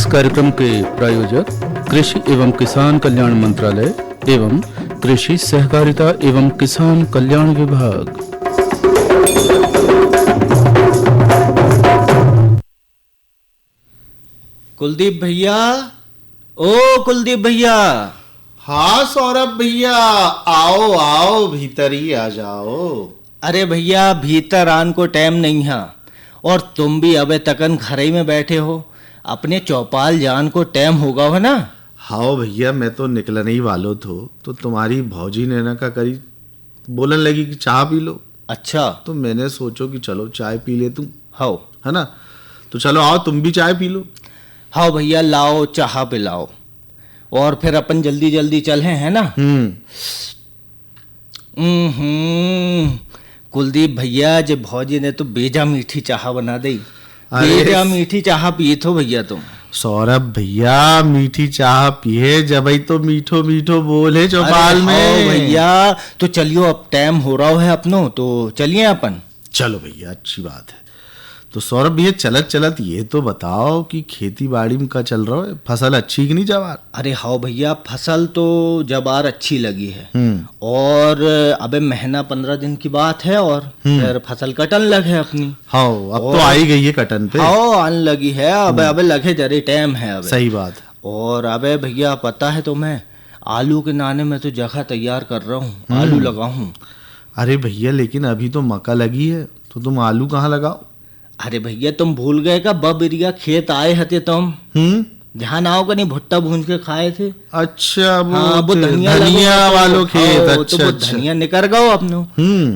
कार्यक्रम के प्रायोजक कृषि एवं किसान कल्याण मंत्रालय एवं कृषि सहकारिता एवं किसान कल्याण विभाग। कुलदीप भैया, ओ कुलदीप भैया। हाँ सौरभ भैया, आओ आओ भीतर ही आ जाओ। अरे भैया, भीतर आन को टाइम नहीं है और तुम भी अबे तकन घर ही में बैठे हो। अपने चौपाल जान को टाइम होगा हो ना। हाँ भैया, मैं तो निकलने ही वालो तो तुम्हारी भौजी ने ना का करी बोलने लगी कि चाय पी लो। अच्छा, तो मैंने सोचो कि चलो चाय पी ले तुम, हाँ है ना। तो चलो आओ तुम भी चाय पी लो। हाँ भैया, लाओ चाह पिलाओ और फिर अपन जल्दी जल्दी चले, है ना। कुलदीप भैया, जे भौजी ने तो बेजा मीठी चाह बना दी। बेजा मीठी चाह पिए थो भैया तुम। सौरभ भैया, मीठी चाह पिए जब तो मीठो मीठो बोले चौपाल में। भैया तो चलियो, अब टाइम हो रहा है अपनो, तो चलिए अपन। चलो भैया, अच्छी बात है। तो सौरभ भैया, चलत चलत ये तो बताओ कि खेती बाड़ी में क्या चल रहा है, फसल अच्छी कि नहीं जवार? अरे हाँ भैया, फसल तो जवार अच्छी लगी है और अबे महीना 15 दिन की बात है और फिर फसल कटन लगे अपनी। हाँ, अब तो आई गई है कटन पे। हाँ, आने लगी है। अबे लगे जरे टाइम है अबे। सही बात है। और अबे भैया, पता है तुम्हें, आलू के नाने में तो जगह तैयार कर रहा हूँ, आलू लगाऊं। अरे भैया, लेकिन अभी तो मक्का लगी है, तो तुम आलू कहाँ लगाओ? अरे भैया, तुम भूल गए का बबरिया खेत आए हते तुम? ध्यान आओ का नहीं, भुट्टा भून के खाए थे। अच्छा, वो धनिया वालों खेत। अच्छा, तो धनिया निकल गओ अपनो।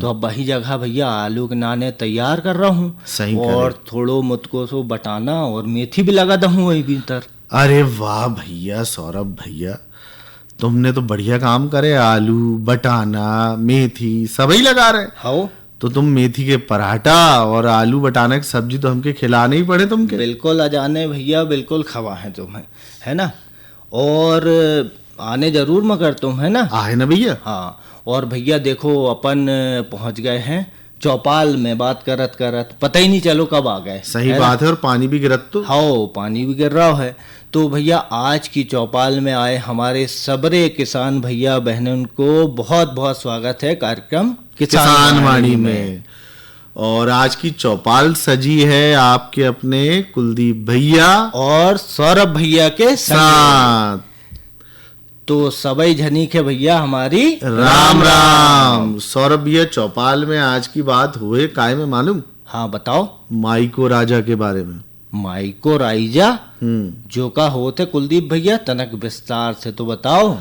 तो अब वही जगह भैया आलू के नाने तैयार कर रहा हूँ। सही और थोड़ो मुझको सो बटाना और मेथी भी लगा दूँ वही भीतर। अरे वाह भैया, सौरभ भैया, तुमने तो बढ़िया काम करे। आलू, बटाना, मेथी सभी लगा रहे। हाँ, तो तुम मेथी के पराठा और आलू बटाना की सब्जी तो हमके खिलाने ही पड़े तुमके। बिल्कुल अजाने भैया, बिल्कुल खवा है तुम्हें, है ना। और आने जरूर मगर तुम, है ना। आए ना भैया। हाँ, और भैया देखो, अपन पहुंच गए हैं चौपाल में। बात करत करत पता ही नहीं चलो कब आ गए। सही बात है। और पानी भी गिरत तो। हाँ, पानी भी गिर रहा है। तो भैया, आज की चौपाल में आए हमारे सबरे किसान भैया बहनों को बहुत बहुत स्वागत है कार्यक्रम किसान वाणी में। और आज की चौपाल सजी है आपके अपने कुलदीप भैया और सौरभ भैया के साथ। तो सबई झनी के भैया हमारी राम राम। सौरभ भैया, चौपाल में आज की बात हुए काय में मालूम? हाँ बताओ। माइको राजा के बारे में। माइको राइजा जो का होते कुलदीप भैया, तनक विस्तार से तो बताओ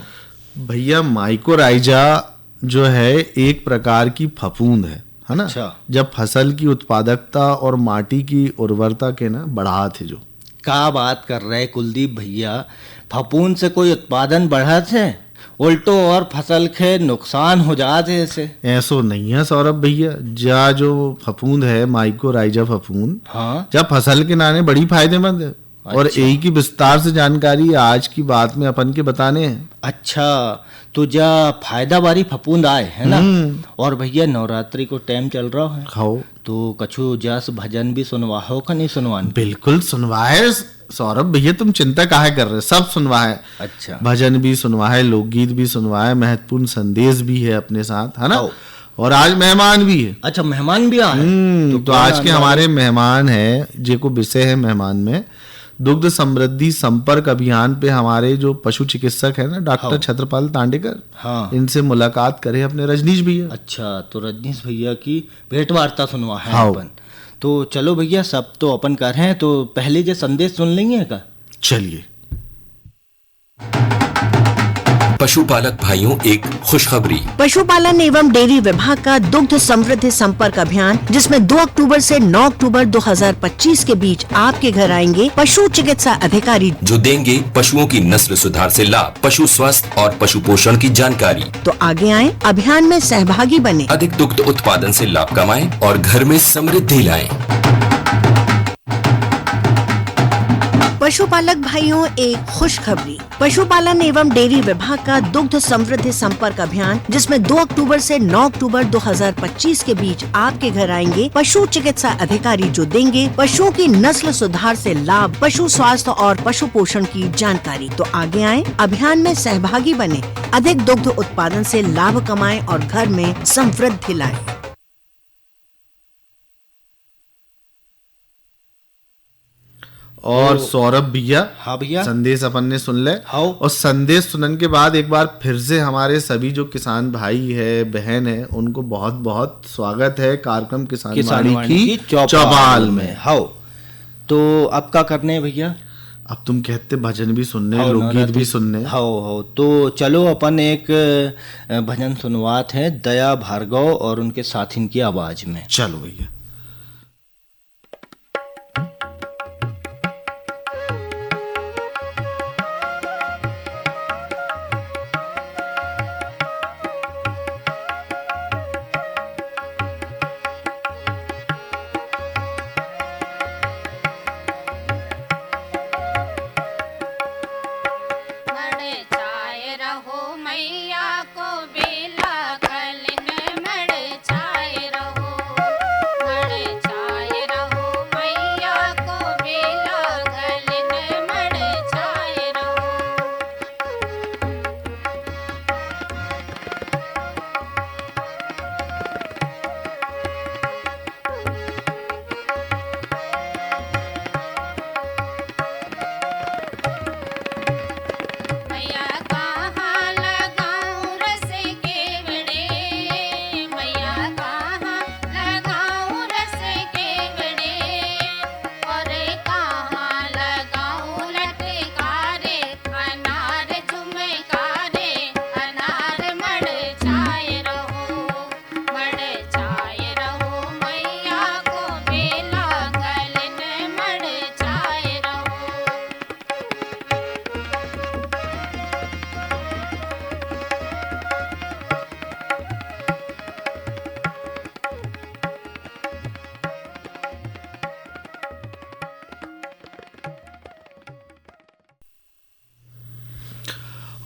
भैया। माइको राइजा जो है एक प्रकार की फफूंद है ना। अच्छा। जब फसल की उत्पादकता और माटी की उर्वरता के ना बढ़ा थे। जो का बात कर रहे कुलदीप भैया, फफूंद से कोई उत्पादन बढ़ा थे, उल्टो और फसल के नुकसान हो जाते ऐसे? ऐसो नहीं है सौरभ भैया। जो फफूंद है माइको राइजा फफूंद, हाँ, जब फसल के नाने बड़ी फायदेमंद है। और यही की विस्तार से जानकारी आज की बात में अपन के बताने हैं। अच्छा, तो जा फायदा बारी फफूंद आए, है ना। और भैया, नवरात्रि को टाइम चल रहा है। खाओ तो कछु जस भजन भी सुनवाओ का नहीं सुनवान? बिल्कुल सुनवाए सौरभ भैया, तुम चिंता काहे कर रहे, सब सुनवाए। अच्छा, भजन भी सुनवाए, लोकगीत भी सुनवाए, महत्वपूर्ण संदेश भी है अपने साथ, है ना। और आज मेहमान भी है। अच्छा, मेहमान भी आए। तो आज के हमारे मेहमान है, जेको विषय है मेहमान में दुग्ध समृद्धि संपर्क अभियान पे हमारे जो पशु चिकित्सक है ना, डॉक्टर छत्रपाल तांडेकर। हाँ, इनसे मुलाकात करे अपने रजनीश भैया। अच्छा, तो रजनीश भैया की भेंट वार्ता सुनवा है अपन। तो चलो भैया, सब तो अपन कर हैं, तो पहले जो संदेश सुन लेंगे का। चलिए। पशुपालक भाइयों, एक खुशखबरी। पशुपालन एवं डेयरी विभाग का दुग्ध समृद्धि संपर्क अभियान, जिसमें 2 अक्टूबर से 9 अक्टूबर 2025 के बीच आपके घर आएंगे पशु चिकित्सा अधिकारी, जो देंगे पशुओं की नस्ल सुधार से लाभ, पशु स्वास्थ्य और पशु पोषण की जानकारी। तो आगे आएं, अभियान में सहभागी बने, अधिक दुग्ध उत्पादन से लाभ कमाएं और घर में समृद्धि लाएं। पशुपालक भाइयों, एक खुशखबरी। पशुपालन एवं डेयरी विभाग का दुग्ध समृद्धि संपर्क अभियान, जिसमें 2 अक्टूबर से 9 अक्टूबर 2025 के बीच आपके घर आएंगे पशु चिकित्सा अधिकारी, जो देंगे पशुओं की नस्ल सुधार से लाभ, पशु स्वास्थ्य और पशु पोषण की जानकारी। तो आगे आएं, अभियान में सहभागी बने, अधिक दुग्ध उत्पादन से लाभ कमाएं और घर में समृद्धि लाएं। और सौरभ भैया, हाँ भैया, संदेश अपन ने सुन ले। हाँ। और संदेश सुनने के बाद एक बार फिर से हमारे सभी जो किसान भाई है, बहन है, उनको बहुत बहुत स्वागत है कार्यक्रम किसान वाणी की चौपाल में। हाँ, तो अब क्या करने हैं भैया? अब तुम कहते भजन भी सुनने, लोकगीत भी सुनने। हाँ, तो चलो अपन एक भजन सुनवात है दया भार्गव और उनके साथिन की आवाज में। चलो भैया।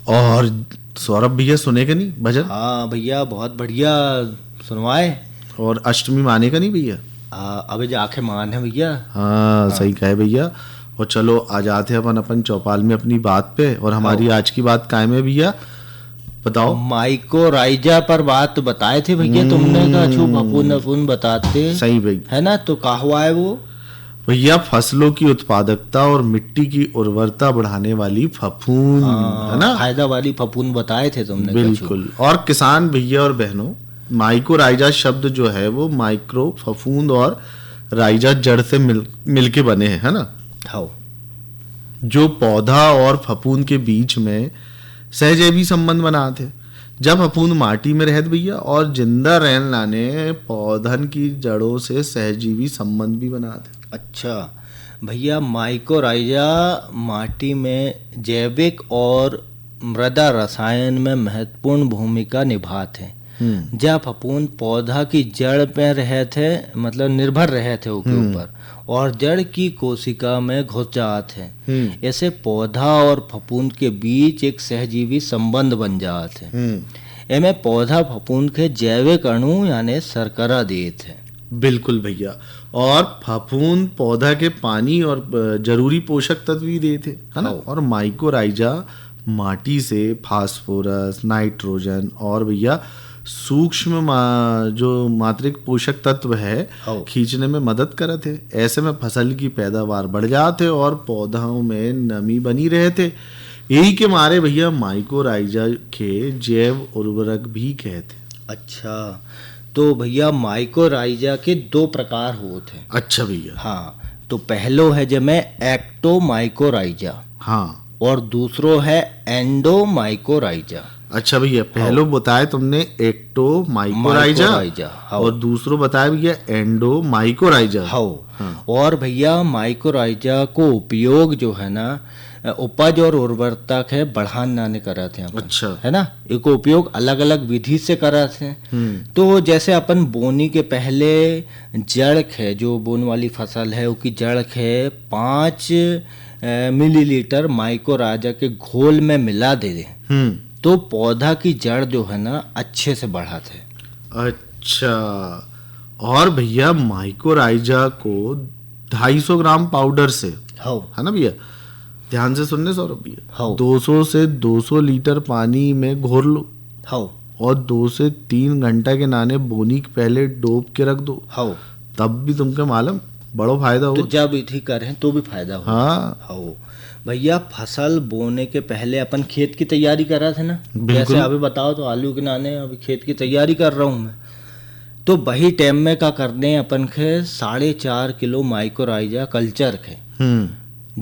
और सौरभ भैया सुने का नहीं भजन? हाँ भैया, बहुत बढ़िया सुनवाए। और अष्टमी माने का नहीं भैया? अबे जाके मान है भैया। हाँ, सही कहे भैया। और चलो आ जाते हैं अपन चौपाल में अपनी बात पे। और हमारी आज की बात कायम है भैया, बताओ। माइकोराइजा पर बात बताए थे भैया तुमने, का छू फफूंद बताते। सही भैया, है ना? तो कहा हुआ है वो भैया, फसलों की उत्पादकता और मिट्टी की उर्वरता बढ़ाने वाली फफूंद, है ना? फायदा वाली फफूंद बताए थे तुमने। बिल्कुल। और किसान भैया और बहनों, माइकोराइजा शब्द जो है वो माइक्रो, फफूंद और राइजा जड़ से मिलके बने हैं, है ना? हाँ। जो पौधा और फफूंद के बीच में सहजैवी संबंध बनाते। जब फफूंद माटी में रहत भैया और जिंदा रहन लाने पौधन की जड़ों से सहजीवी संबंध भी बनाते। अच्छा भैया, माइकोराइजा माटी में जैविक और मृदा रसायन में महत्वपूर्ण भूमिका निभाते हैं। जब फफूंद पौधा की जड़ पे रहे थे, मतलब निर्भर रहे थे उसके ऊपर, और जड़ की कोशिका में घुस जाते हैं। ऐसे पौधा और फफूंद के बीच एक सहजीवी संबंध बन जाते हैं। एमे पौधा फफूंद के जैविक अणु यानी शर्करा देते हैं। बिल्कुल भैया। और फफूंद पौधा के पानी और जरूरी पोषक तत्व भी देते, है ना? और माइकोराइजा माटी से फास्फोरस, नाइट्रोजन और भैया सूक्ष्म जो मात्रिक पोषक तत्व है खींचने में मदद करते हैं। ऐसे में फसल की पैदावार बढ़ जाते और पौधों में नमी बनी रहते। यही के मारे भैया माइकोराइजा के जैव उर्वरक भी कहते। अच्छा, तो भैया माइकोराइजा के 2 प्रकार होते हैं। अच्छा भैया। हाँ, तो पहलो है जमे एक्टोमाइकोराइजा। हाँ। और दूसरो है एंडोमाइकोराइजा। अच्छा भैया, पहलो बताया तुमने एक्टोमाइकोराइजा, और दूसरो बताया भैया एंडोमाइकोराइजा। हाँ। और भैया माइकोराइजा को उपयोग जो है ना, उपज और उर्वरता के बढ़ाने करते हैं। अच्छा, है ना? इसको उपयोग अलग अलग विधि से करते हैं। तो जैसे अपन बोनी के पहले जड़ है, जो बोने वाली फसल है उसकी जड़ है 5 मिलीलीटर माइकोराइजा के घोल में मिला दे दें तो पौधा की जड़ जो है ना अच्छे से बढ़ाते है। अच्छा, और भैया माइकोराइजा को 250 ग्राम पाउडर से, हाँ है ना भैया, ध्यान से सुनने सौरभ भैया, हाँ 200 से 200 लीटर पानी में घोर लो हाँ और 2 से 3 घंटा के नाने बोनी के पहले डोब के रख दो, हाँ तब भी तुमको मालूम बड़ो फायदा तो हो। जब इठी करें तो भी फायदा हो। हाँ हाँ भैया, फसल बोने के पहले अपन खेत की तैयारी कर रहे थे ना, जैसे अभी बताओ तो आलू के नाने अभी खेत की तैयारी कर रहा हूँ मैं, तो वही टाइम में क्या करने अपन के 4.5 किलो माइकोराइजा कल्चर के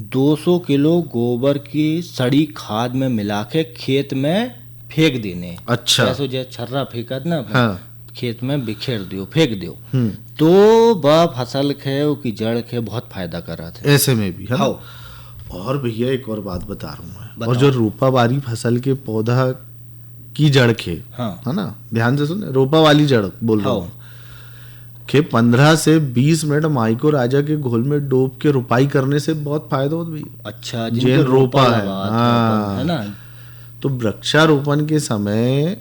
200 किलो गोबर की सड़ी खाद में मिला के खेत में फेंक देने। अच्छा, जैसे छर्रा फेंकत ना अपन, हाँ खेत में बिखेर दियो, फेंक दियो, तो वह फसल के की जड़ के बहुत फायदा कर रहा था ऐसे में भी है ना? हाँ। और भैया एक और बात बता रहा हूँ मैं, बताओ। और जो रोपावारी फसल के पौधा की जड़ के, हाँ है ना, ध्यान से सुन, रोपा वाली जड़ बोल रहा हाँ हूँ के 15 से 20 मिनट माइकोराइजा के घोल में डोब के रुपाई करने से बहुत फायदा होता भैया। अच्छा, जिन जिनको रोपा है, लगा था हाँ। अपन, है ना, तो वृक्षारोपण के समय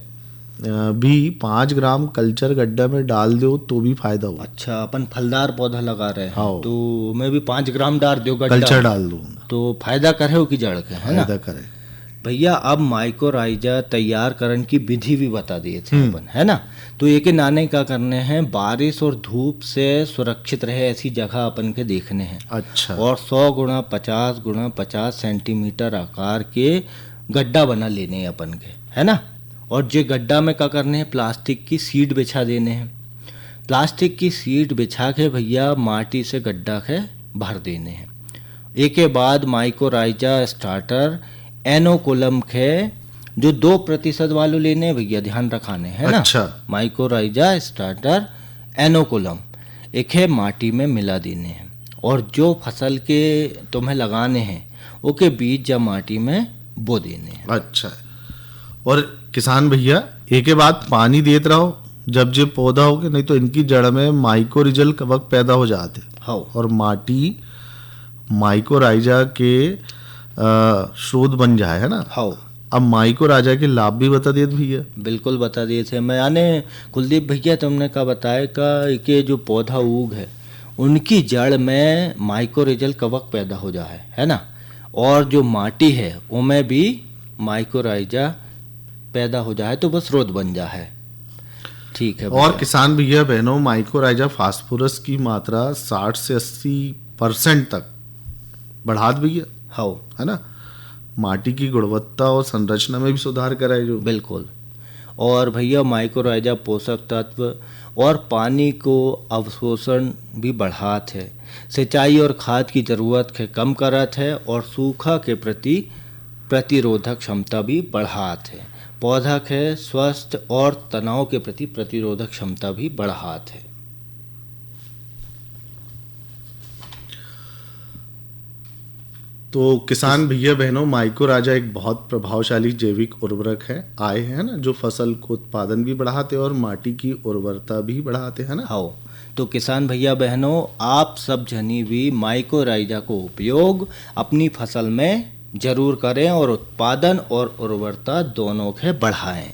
भी 5 ग्राम कल्चर गड्ढा में डाल दो तो भी फायदा हो। अच्छा अपन फलदार पौधा लगा रहे हैं हाँ। तो मैं भी 5 ग्राम डाल दो गड्ढा, कल्चर डाल दो तो फायदा करे हो की जड़ के, है ना फायदा करे। भैया। अब माइकोराइजा तैयार करने की विधि भी बता दिए थे अपन, है ना, तो एक नाने क्या करने हैं, बारिश और धूप से सुरक्षित रहे ऐसी जगह अपन के देखने हैं। अच्छा, और 100 गुणा 50 गुणा 50 सेंटीमीटर आकार के गड्ढा बना लेने हैं अपन के, है ना, और जो गड्ढा में क्या करने हैं, प्लास्टिक की सीट बिछा देने हैं। प्लास्टिक की सीट बिछा के भैया माटी से गड्ढा के भर देने हैं। एक के बाद माइकोराइजा स्टार्टर एनोकुलम के जो 2% वालों लेने हैं भैया, ध्यान रखाने, है ना। अच्छा। माइकोराइजा स्टार्टर एनोकुलम एक है माटी में मिला देने हैं, और जो फसल के तुम्हें लगाने हैं ओके बीज या माटी में बो देने हैं। अच्छा, और किसान भैया एक के बाद पानी देते रहो जब जे पौधा हो गए, नहीं तो इनकी जड़ में माइकोरिजल कवक पैदा हो जाते, हाँ और माटी माइकोराइजा के स्रोत बन जाए, है ना। हाँ अब माइकोराइजा के लाभ भी बता दिए भैया। बिल्कुल बता दिए थे मैं, यानी कुलदीप भैया तुमने क्या बताया कि जो पौधा उग है उनकी जड़ में माइकोरिजल कवक पैदा हो जाए, है ना, और जो माटी है उनमें भी माइकोराइजा पैदा हो जाए तो बस स्रोत बन जाए। ठीक है भैया। और किसान भैया बहनों, माइकोराइजा फास्फोरस की मात्रा 60 से 80% तक बढ़ा भैया, हाँ है ना, माटी की गुणवत्ता और संरचना में भी सुधार कराए जो। बिल्कुल। और भैया माइकोराइजा पोषक तत्व और पानी को अवशोषण भी बढ़ात है, सिंचाई और खाद की जरूरत के कम करत है, और सूखा के प्रति प्रतिरोधक क्षमता भी बढ़ात है। पौधा के स्वस्थ और तनाव के प्रति प्रतिरोधक क्षमता भी बढ़ात है। तो किसान भैया बहनों, माइकोराइजा एक बहुत प्रभावशाली जैविक उर्वरक है आए हैं ना, जो फसल को उत्पादन भी बढ़ाते और माटी की उर्वरता भी बढ़ाते हैं ना। हाँ, तो किसान भैया बहनों, आप सब जनी भी माइकोराइजा को उपयोग अपनी फसल में जरूर करें और उत्पादन और उर्वरता दोनों के बढ़ाएं।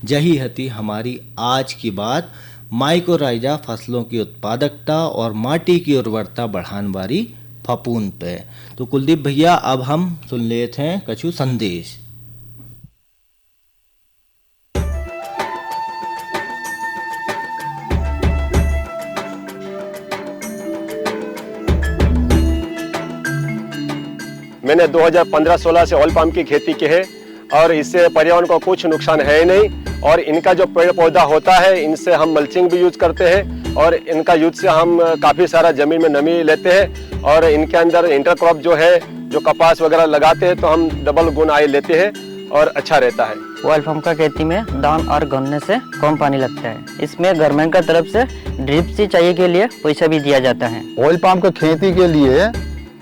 यही हती हमारी आज की बात माइकोराइजा फसलों की उत्पादकता और माटी की उर्वरता बढ़ाने वाली फफूंद पे। तो कुलदीप भैया अब हम सुन लेते हैं कछु संदेश। मैंने 2015-16 से ऑयल पाम की खेती की है और इससे पर्यावरण को कुछ नुकसान है ही नहीं, और इनका जो पेड़ पौधा होता है इनसे हम मल्चिंग भी यूज करते हैं, और इनका यूज से हम काफ़ी सारा ज़मीन में नमी लेते हैं, और इनके अंदर इंटरक्रॉप जो है, जो कपास वगैरह लगाते हैं तो हम डबल गुण आय लेते हैं और अच्छा रहता है। ऑयल पाम का खेती में दान और गन्ने से कम पानी लगता है। इसमें गवर्नमेंट का तरफ से ड्रिप सिंचाई के लिए पैसा भी दिया जाता है। ऑयल पाम की खेती के लिए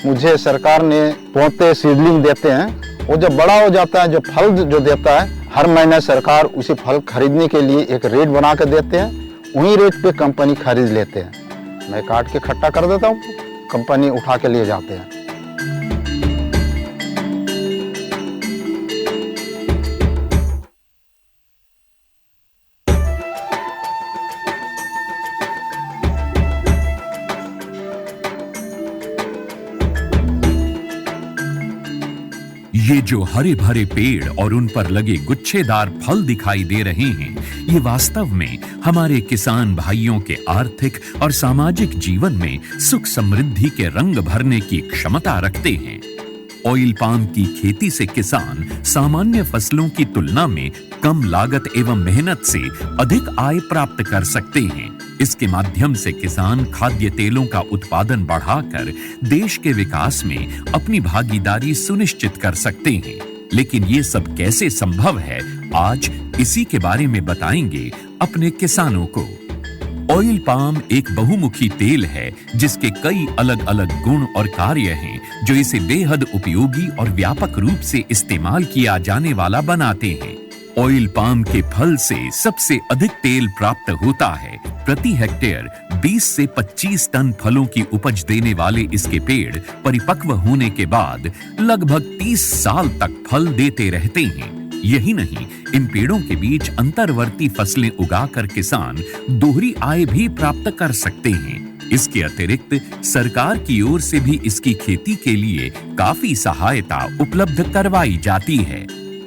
मुझे सरकार ने पौधे सीडलिंग देते हैं, वो जब बड़ा हो जाता है, जो फल जो देता है, हर महीने सरकार उसी फल खरीदने के लिए एक रेट बना के देते हैं, वही रेट पे कंपनी खरीद लेते हैं। मैं काट के इकट्ठा कर देता हूँ, कंपनी उठा के ले जाते हैं। जो हरे भरे पेड़ और उन पर लगे गुच्छेदार फल दिखाई दे रहे हैं, ये वास्तव में हमारे किसान भाइयों के आर्थिक और सामाजिक जीवन में सुख समृद्धि के रंग भरने की क्षमता रखते हैं। ऑयल पाम की खेती से किसान सामान्य फसलों की तुलना में कम लागत एवं मेहनत से अधिक आय प्राप्त कर सकते हैं। इसके माध्यम से किसान खाद्य तेलों का उत्पादन बढ़ाकर देश के विकास में अपनी भागीदारी सुनिश्चित कर सकते हैं। लेकिन ये सब कैसे संभव है, आज इसी के बारे में बताएंगे अपने किसानों को। ऑयल पाम एक बहुमुखी तेल है जिसके कई अलग अलग गुण और कार्य हैं जो इसे बेहद उपयोगी और व्यापक रूप से इस्तेमाल किया जाने वाला बनाते हैं। ऑयल पाम के फल से सबसे अधिक तेल प्राप्त होता है। प्रति हेक्टेयर 20 से 25 टन फलों की उपज देने वाले इसके पेड़ परिपक्व होने के बाद लगभग 30 साल तक फल देते रहते हैं। यही नहीं, इन पेड़ों के बीच अंतर्वर्ती फसलें उगाकर किसान दोहरी आय भी प्राप्त कर सकते हैं। इसके अतिरिक्त सरकार की ओर से भी इसकी खेती के लिए काफी सहायता उपलब्ध करवाई जाती है।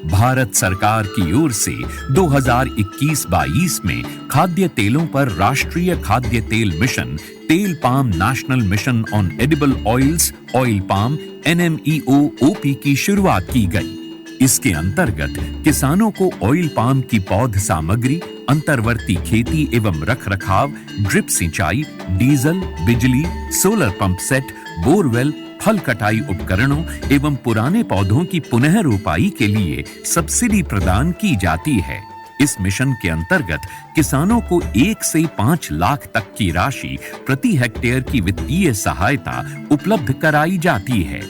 भारत सरकार की ओर से 2021-22 में खाद्य तेलों पर राष्ट्रीय खाद्य तेल मिशन, तेल palm national mission on edible oils, oil palm NMEO-OP की शुरुआत की गई। इसके अंतर्गत किसानों को ऑयल पाम की पौध सामग्री, अंतर्वर्ती खेती एवं रखरखाव, ड्रिप सिंचाई, डीजल, बिजली, सोलर पंप सेट, बोरवेल, फल कटाई उपकरणों एवं पुराने पौधों की पुनः रोपाई के लिए सब्सिडी प्रदान की जाती है। इस मिशन के अंतर्गत किसानों को 1 से 5 लाख तक की राशि प्रति हेक्टेयर की वित्तीय सहायता उपलब्ध कराई जाती है।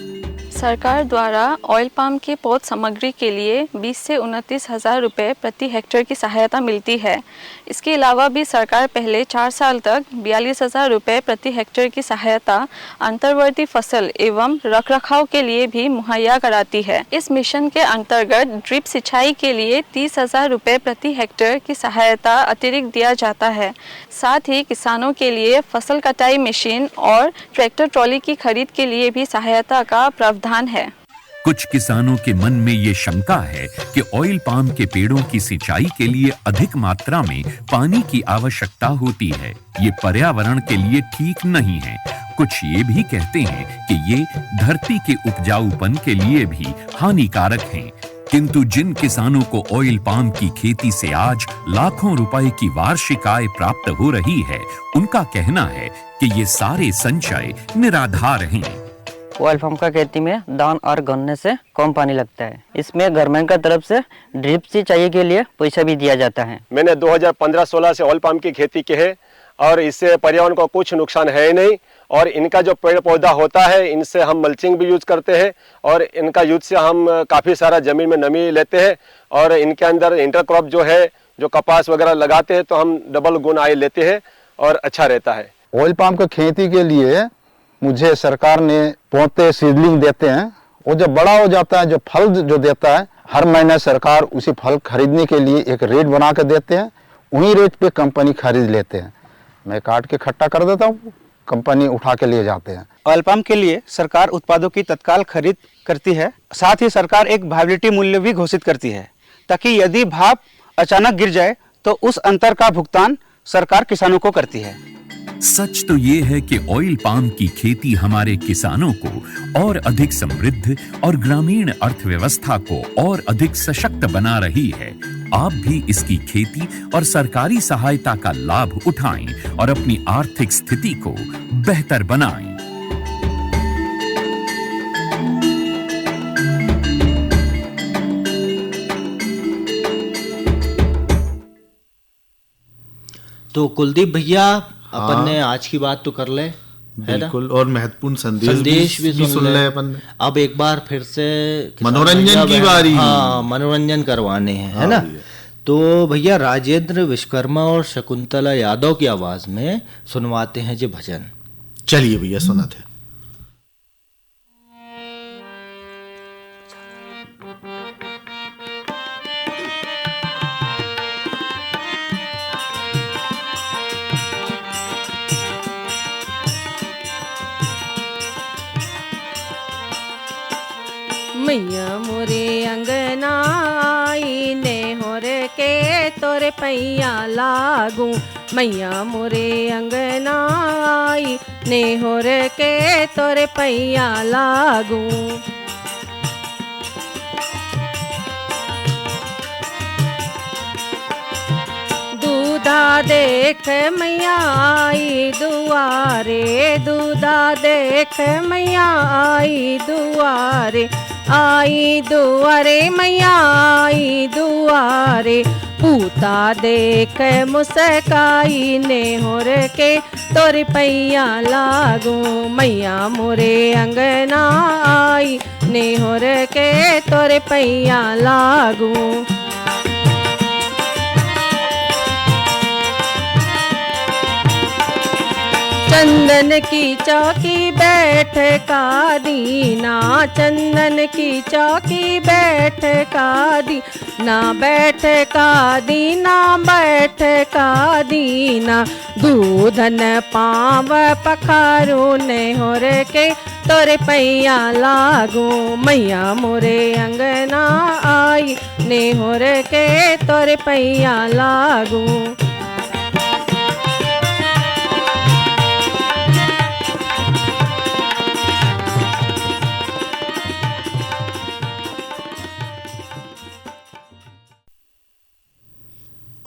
सरकार द्वारा ऑयल पाम के पौध सामग्री के लिए 20 से 29 हज़ार रुपये प्रति हेक्टेयर की सहायता मिलती है। इसके अलावा भी सरकार पहले 4 साल तक 42,000 रुपये प्रति हेक्टेयर की सहायता अंतर्वर्ती फसल एवं रखरखाव के लिए भी मुहैया कराती है। इस मिशन के अंतर्गत ड्रिप सिंचाई के लिए 30,000 रुपये प्रति हेक्टेयर की सहायता अतिरिक्त दिया जाता है। साथ ही किसानों के लिए फसल कटाई मशीन और ट्रैक्टर ट्रॉली की खरीद के लिए भी सहायता का प्रावधान है। कुछ किसानों के मन में ये शंका है कि ऑयल पाम के पेड़ों की सिंचाई के लिए अधिक मात्रा में पानी की आवश्यकता होती है। ये पर्यावरण के लिए ठीक नहीं है। कुछ ये भी कहते हैं कि ये धरती के उपजाऊपन के लिए भी हानिकारक हैं। किंतु जिन किसानों को ऑयल पाम की खेती से आज लाखों रुपए की वार्षिक आय प्राप्त हो रही है, उनका कहना है कि ये सारे संचय निराधार हैं। ऑयल पाम का खेती में धान और गन्ने से कम पानी लगता है। इसमें गवर्नमेंट का तरफ से ड्रिप सिंचाई के लिए पैसा भी दिया जाता है। मैंने 2015-16 से ऑयल पाम की खेती की है और इससे पर्यावरण को कुछ नुकसान है ही नहीं। और इनका जो पेड़ पौधा होता है, इनसे हम मल्चिंग भी यूज करते हैं और इनका यूज से हम काफ़ी सारा ज़मीन में नमी लेते हैं। और इनके अंदर इंटरक्रॉप जो है, जो कपास वगैरह लगाते हैं, तो हम डबल गुण आय लेते हैं और अच्छा रहता है। ऑयल पाम की खेती के लिए मुझे सरकार ने पौधे सीडलिंग देते हैं। वो जब बड़ा हो जाता है, जो फल जो देता है, हर महीने सरकार उसी फल खरीदने के लिए एक रेट बना के देते हैं। वही रेट पे कंपनी खरीद लेते हैं। मैं काट के इकट्ठा कर देता हूँ, कंपनी उठा के लिए जाते हैं। ऑयल पाम के लिए सरकार उत्पादों की तत्काल खरीद करती है। साथ ही सरकार एक वायबिलिटी मूल्य भी घोषित करती है, ताकि यदि भाव अचानक गिर जाए तो उस अंतर का भुगतान सरकार किसानों को करती है। सच तो ये है कि ऑयल पाम की खेती हमारे किसानों को और अधिक समृद्ध और ग्रामीण अर्थव्यवस्था को और अधिक सशक्त बना रही है। आप भी इसकी खेती और सरकारी सहायता का लाभ उठाएं और अपनी आर्थिक स्थिति को बेहतर बनाएं। तो कुलदीप भैया, अपन ने आज की बात तो कर ले, बिल्कुल, और महत्वपूर्ण संदेश भी सुन ले अपन ने। अब एक बार फिर से मनोरंजन की बारी। हाँ, मनोरंजन करवाने हैं, है ना। तो भैया राजेंद्र विश्वकर्मा और शकुंतला यादव की आवाज में सुनवाते हैं जी भजन। चलिए भैया, सुनाते हैं। मैया मोरे अंगना आई नेहोर के तोरे पैया लागू मैया मोरे अंगना आई नेहोर के तोरे पैया लागू। दूधा देख मैया आई दुआरे दूधा देख मैया आई दुआरे मैया आई दुआरे पूता देख मुस्काई नेहोर के तोरे पैया लागू मैया मोरे अंगना आई नेहोर के तोरे पैया लागू। चंदन की चौकी बैठ का दीना चंदन की चौकी बैठ का दीना बैठ का दीना बैठ का दीना दूधन पाव पखारू नेहोर के तोरे पैया लागू मैया मोरे अंगना आई नेहोर के तोरे पैया लागू।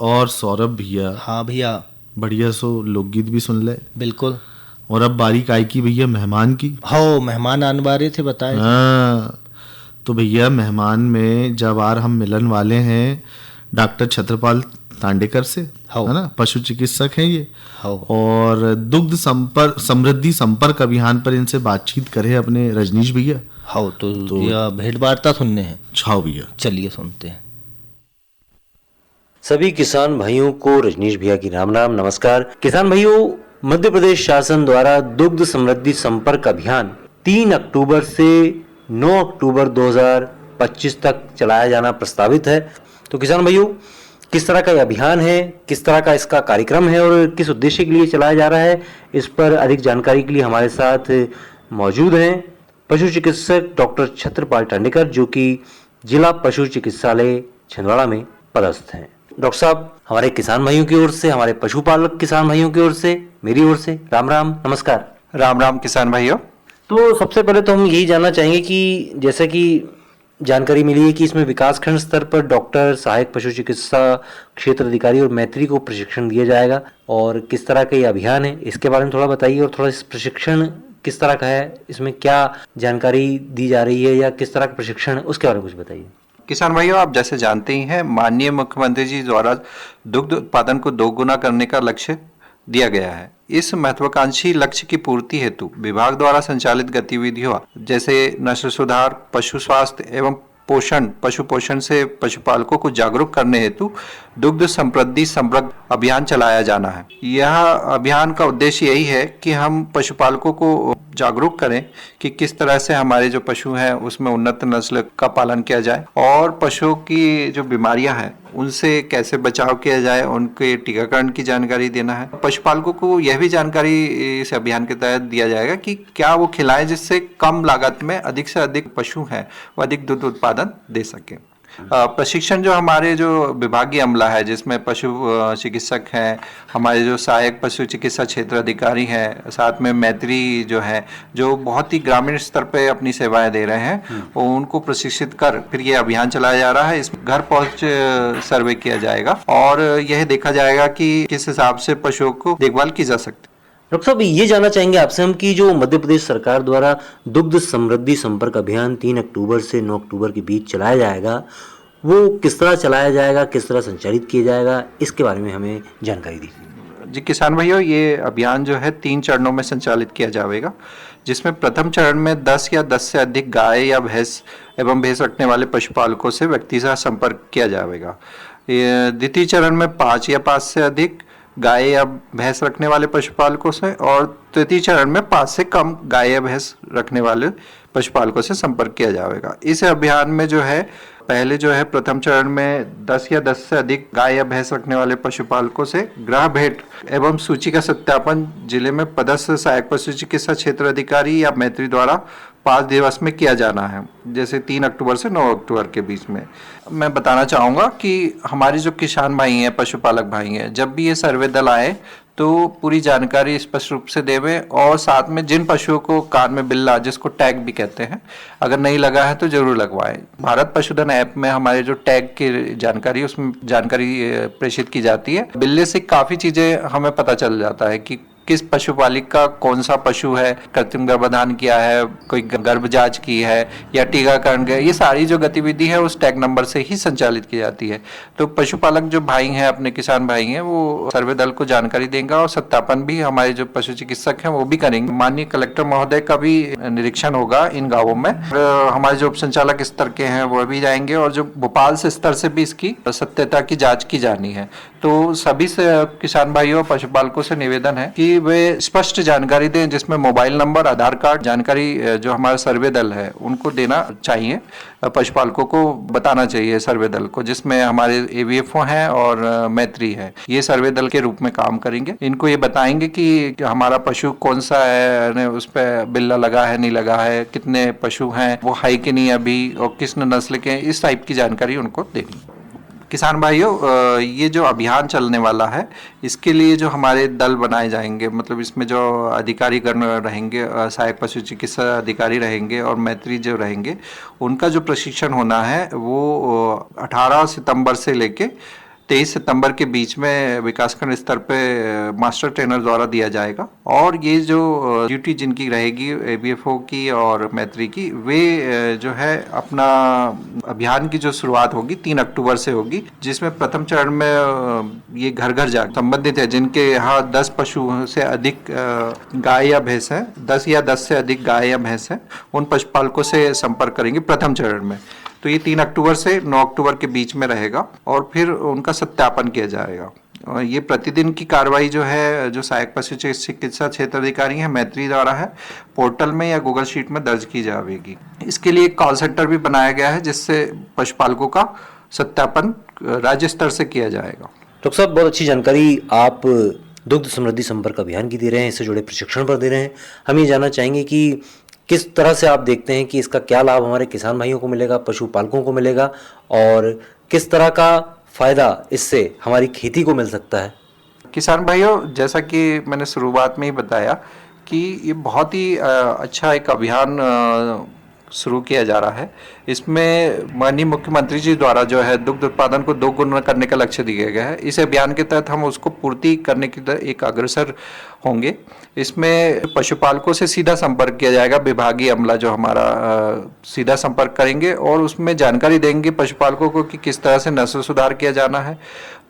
और सौरभ भैया, हाँ भैया, बढ़िया सो लोकगीत भी सुन ले। बिल्कुल। और अब बारी आई की भैया मेहमान की। हो, मेहमान आने वाले थे, बताए। हाँ, तो भैया मेहमान में जब आर हम मिलन वाले हैं डॉक्टर छत्रपाल तांडेकर से, है ना, पशु चिकित्सक हैं ये, और दुग्ध समृद्धि संपर्क अभियान पर इनसे बातचीत करे अपने रजनीश भैया। हाँ, तो भेंट वार्ता सुनने हैं। छाओ भैया, चलिए सुनते हैं। सभी किसान भाइयों को रजनीश भैया की राम राम, नमस्कार। किसान भाइयों, मध्य प्रदेश शासन द्वारा दुग्ध समृद्धि संपर्क अभियान 3 अक्टूबर से 9 अक्टूबर 2025 तक चलाया जाना प्रस्तावित है। तो किसान भाइयों, किस तरह का यह अभियान है, किस तरह का इसका कार्यक्रम है और किस उद्देश्य के लिए चलाया जा रहा है, इस पर अधिक जानकारी के लिए हमारे साथ मौजूद हैं पशु चिकित्सक डॉक्टर छत्रपाल तांडेकर, जो कि जिला पशु चिकित्सालय छिंदवाड़ा में पदस्थ हैं। डॉक्टर साहब, हमारे किसान भाइयों की ओर से, हमारे पशुपालक किसान भाइयों की ओर से, मेरी ओर से राम राम, नमस्कार। राम राम किसान भाइयों। तो सबसे पहले तो हम यही जानना चाहेंगे कि जैसे कि जानकारी मिली है कि इसमें विकासखंड स्तर पर डॉक्टर, सहायक पशु चिकित्सा क्षेत्र अधिकारी और मैत्री को प्रशिक्षण दिया जाएगा, और किस तरह का ये अभियान है इसके बारे में थोड़ा बताइए, और थोड़ा इस प्रशिक्षण किस तरह का है, इसमें क्या जानकारी दी जा रही है या किस तरह का प्रशिक्षण है, उसके बारे में कुछ बताइए। किसान भाइयों, आप जैसे जानते ही हैं, माननीय मुख्यमंत्री जी द्वारा दुग्ध उत्पादन को 2 गुना करने का लक्ष्य दिया गया है। इस महत्वाकांक्षी लक्ष्य की पूर्ति हेतु विभाग द्वारा संचालित गतिविधियों जैसे नस्ल सुधार, पशु स्वास्थ्य एवं पोषण, पशु पोषण से पशुपालकों को जागरूक करने हेतु दुग्ध समृद्धि संपर्क अभियान चलाया जाना है। यह अभियान का उद्देश्य यही है कि हम पशुपालकों को जागरूक करें कि किस तरह से हमारे जो पशु हैं उसमें उन्नत नस्ल का पालन किया जाए, और पशुओं की जो बीमारियां हैं उनसे कैसे बचाव किया जाए, उनके टीकाकरण की जानकारी देना है। पशुपालकों को यह भी जानकारी इस अभियान के तहत दिया जाएगा कि क्या वो खिलाएं जिससे कम लागत में अधिक से अधिक पशु हैं वो अधिक दूध उत्पादन दे सके। प्रशिक्षण जो हमारे जो विभागीय अमला है, जिसमें पशु चिकित्सक हैं, हमारे जो सहायक पशु चिकित्सा क्षेत्र अधिकारी हैं, साथ में मैत्री जो है, जो बहुत ही ग्रामीण स्तर पे अपनी सेवाएं दे रहे हैं, उनको प्रशिक्षित कर फिर ये अभियान चलाया जा रहा है। इसमें घर पहुंच सर्वे किया जाएगा और यह देखा जाएगा कि किस हिसाब से पशुओं को देखभाल की जा सकती है। डॉक्टर साहब, ये जानना चाहेंगे आपसे हम कि जो मध्य प्रदेश सरकार द्वारा दुग्ध समृद्धि संपर्क अभियान 3 अक्टूबर से 9 अक्टूबर के बीच चलाया जाएगा, वो किस तरह चलाया जाएगा, किस तरह संचालित किया जाएगा, इसके बारे में हमें जानकारी दीजिए। जी किसान भाइयों, ये अभियान जो है 3 चरणों में संचालित किया जाएगा, जिसमें प्रथम चरण में 10 या 10 से अधिक गाय या भैंस एवं भैंस रखने वाले पशुपालकों से व्यक्ति से संपर्क किया जाएगा। द्वितीय चरण में 5 या 5 से अधिक गाय या भैंस रखने वाले पशुपालकों से, और तृतीय चरण में 5 से कम गाय या भैंस रखने वाले पशुपालकों से संपर्क किया जाएगा। इस अभियान में जो है पहले जो है प्रथम चरण में 10 या 10 से अधिक गाय या भैंस रखने वाले पशुपालकों से गृह भेंट एवं सूची का सत्यापन जिले में पदस्थ सहायक पशु चिकित्सा क्षेत्र अधिकारी या मैत्री द्वारा 5 दिवस में किया जाना है, जैसे 3 अक्टूबर से 9 अक्टूबर के बीच में। मैं बताना चाहूँगा कि हमारे जो किसान भाई हैं, पशुपालक भाई हैं, जब भी ये सर्वे दल आए तो पूरी जानकारी स्पष्ट रूप से देवें और साथ में जिन पशुओं को कान में बिल्ला, जिसको टैग भी कहते हैं, अगर नहीं लगा है तो जरूर लगवाएं। भारत पशुधन ऐप में हमारे जो टैग की जानकारी, उसमें जानकारी प्रेषित की जाती है। बिल्ले से काफ़ी चीज़ें हमें पता चल जाता है कि किस पशुपालक का कौन सा पशु है, कृत्रिम गर्भाधान किया है, कोई गर्भ जांच की है या टीकाकरण किया, ये सारी जो गतिविधि है उस टैग नंबर से ही संचालित की जाती है। तो पशुपालक जो भाई हैं, अपने किसान भाई हैं, वो सर्वे दल को जानकारी देंगे और सत्यापन भी हमारे जो पशु चिकित्सक हैं वो भी करेंगे। माननीय कलेक्टर महोदय का भी निरीक्षण होगा इन गाँवों में। हमारे जो उप संचालक स्तर के हैं वो भी जाएंगे और जो भोपाल से स्तर से भी इसकी सत्यता की जाँच की जानी है। तो सभी से किसान भाइयों और पशुपालकों से निवेदन है कि वे स्पष्ट जानकारी दें, जिसमें मोबाइल नंबर, आधार कार्ड, जानकारी जो हमारा सर्वे दल है उनको देना चाहिए, पशुपालकों को बताना चाहिए सर्वे दल को, जिसमें हमारे AVFO हैं और मैत्री है। ये सर्वे दल के रूप में काम करेंगे। इनको ये बताएंगे कि हमारा पशु कौन सा है, उस पर बिल्ला लगा है, नहीं लगा है, कितने पशु हैं, वो है कि नहीं अभी, और किस नस्ल के, इस टाइप की जानकारी उनको देनी। किसान भाइयों, ये जो अभियान चलने वाला है, इसके लिए जो हमारे दल बनाए जाएंगे, मतलब इसमें जो अधिकारी गण रहेंगे, सहायक पशु चिकित्सा अधिकारी रहेंगे और मैत्री जो रहेंगे, उनका जो प्रशिक्षण होना है वो 18 सितंबर से लेके 23 सितंबर के बीच में विकासखंड स्तर पे मास्टर ट्रेनर द्वारा दिया जाएगा। और ये जो ड्यूटी जिनकी रहेगी AVFO की और मैत्री की, वे जो है अपना अभियान की जो शुरुआत होगी 3 अक्टूबर से होगी, जिसमें प्रथम चरण में ये घर घर जा संबंधित है जिनके यहाँ 10 पशु से अधिक गाय या भैंस है, 10 या 10 से अधिक गाय या भैंस है, उन पशुपालकों से संपर्क करेंगे प्रथम चरण में। तो ये 3 अक्टूबर से 9 अक्टूबर के बीच में रहेगा और फिर उनका सत्यापन किया जाएगा। और ये प्रतिदिन की कार्रवाई जो है, जो सहायक पशु चिकित्सा क्षेत्र अधिकारी हैं, मैत्री द्वारा है, पोर्टल में या गूगल शीट में दर्ज की जाएगी। इसके लिए एक कॉल सेंटर भी बनाया गया है, जिससे पशुपालकों का सत्यापन राज्य स्तर से किया जाएगा। डॉक्टर साहब, बहुत अच्छी जानकारी आप दुग्ध समृद्धि संपर्क अभियान की दे रहे हैं, इससे जुड़े प्रशिक्षण पर दे रहे हैं। हम ये जानना चाहेंगे कि किस तरह से आप देखते हैं कि इसका क्या लाभ हमारे किसान भाइयों को मिलेगा, पशुपालकों को मिलेगा, और किस तरह का फायदा इससे हमारी खेती को मिल सकता है? किसान भाइयों, जैसा कि मैंने शुरुआत में ही बताया कि ये बहुत ही अच्छा एक अभियान शुरू किया जा रहा है। इसमें माननीय मुख्यमंत्री जी द्वारा जो है दुग्ध उत्पादन को 2 गुना करने का लक्ष्य दिया गया है। इस अभियान के तहत हम उसको पूर्ति करने की तरफ एक अग्रसर होंगे। इसमें पशुपालकों से सीधा संपर्क किया जाएगा, विभागीय अमला जो हमारा सीधा संपर्क करेंगे और उसमें जानकारी देंगे पशुपालकों को कि किस तरह से नस्ल सुधार किया जाना है,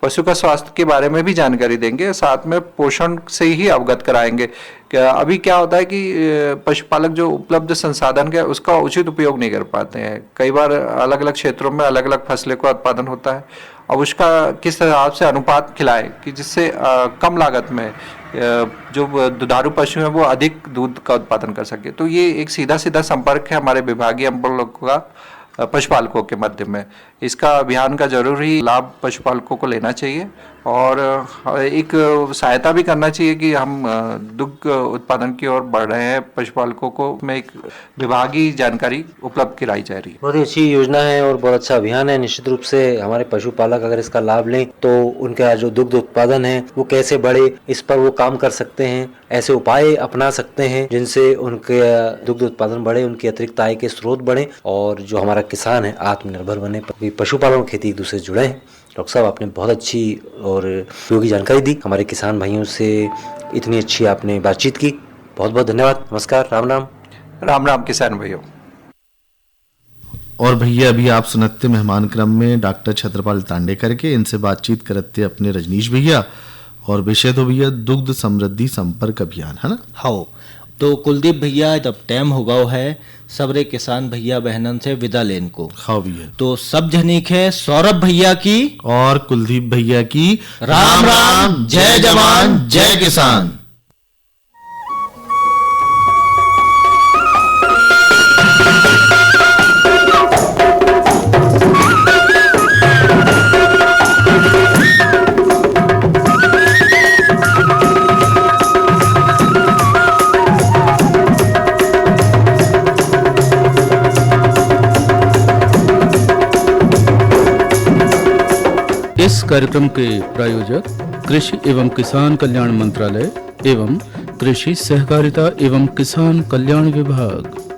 पशु का स्वास्थ्य के बारे में भी जानकारी देंगे, साथ में पोषण से ही अवगत कराएंगे। अभी क्या होता है कि पशुपालक जो उपलब्ध संसाधन है उसका उचित उपयोग नहीं कर पाते हैं। कई बार अलग अलग क्षेत्रों में अलग अलग फसलें का उत्पादन होता है, अब उसका किस हिसाब से अनुपात खिलाए कि जिससे कम लागत में जो दुधारू पशु हैं वो अधिक दूध का उत्पादन कर सके। तो ये एक सीधा सीधा संपर्क है हमारे विभागीय अमलों का पशुपालकों के मध्य में। इसका अभियान का जरूरी लाभ पशुपालकों को लेना चाहिए और एक सहायता भी करना चाहिए कि हम दुग्ध उत्पादन की ओर बढ़ रहे हैं। पशुपालकों को में एक विभागीय जानकारी उपलब्ध कराई जा रही है। बहुत ही अच्छी योजना है और बहुत अच्छा अभियान है। निश्चित रूप से हमारे पशुपालक अगर इसका लाभ लें तो उनका जो दुग्ध उत्पादन है वो कैसे बढ़े, इस पर वो काम कर सकते हैं, ऐसे उपाय अपना सकते हैं जिनसे उनके दुग्ध उत्पादन बढ़े, उनकी अतिरिक्त आय के स्रोत बढ़े और जो हमारा किसान है आत्मनिर्भर बने। पशुपालन और खेती एक दूसरे से जुड़े हैं। डॉक्टर साहब, आपने बहुत अच्छी और उपयोगी जानकारी दी। हमारे किसान भाइयों से इतनी अच्छी आपने बातचीत की, बहुत बहुत धन्यवाद। नमस्कार, राम राम। राम राम किसान भाइयों। और भैया अभी आप सुनते मेहमान क्रम में डॉक्टर छत्रपाल तांडेकर के, इनसे बातचीत करते अपने रजनीश भैया, और विषय तो भैया दुग्ध समृद्धि संपर्क अभियान है ना। हाँ, तो कुलदीप भैया जब टाइम हो गया है सबरे किसान भैया बहनन से विदा लेन को। हाँ भैया, तो सब जनिक है सौरभ भैया की और कुलदीप भैया की राम राम, जय जवान जय किसान। कार्यक्रम के प्रायोजक कृषि एवं किसान कल्याण मंत्रालय एवं कृषि सहकारिता एवं किसान कल्याण विभाग।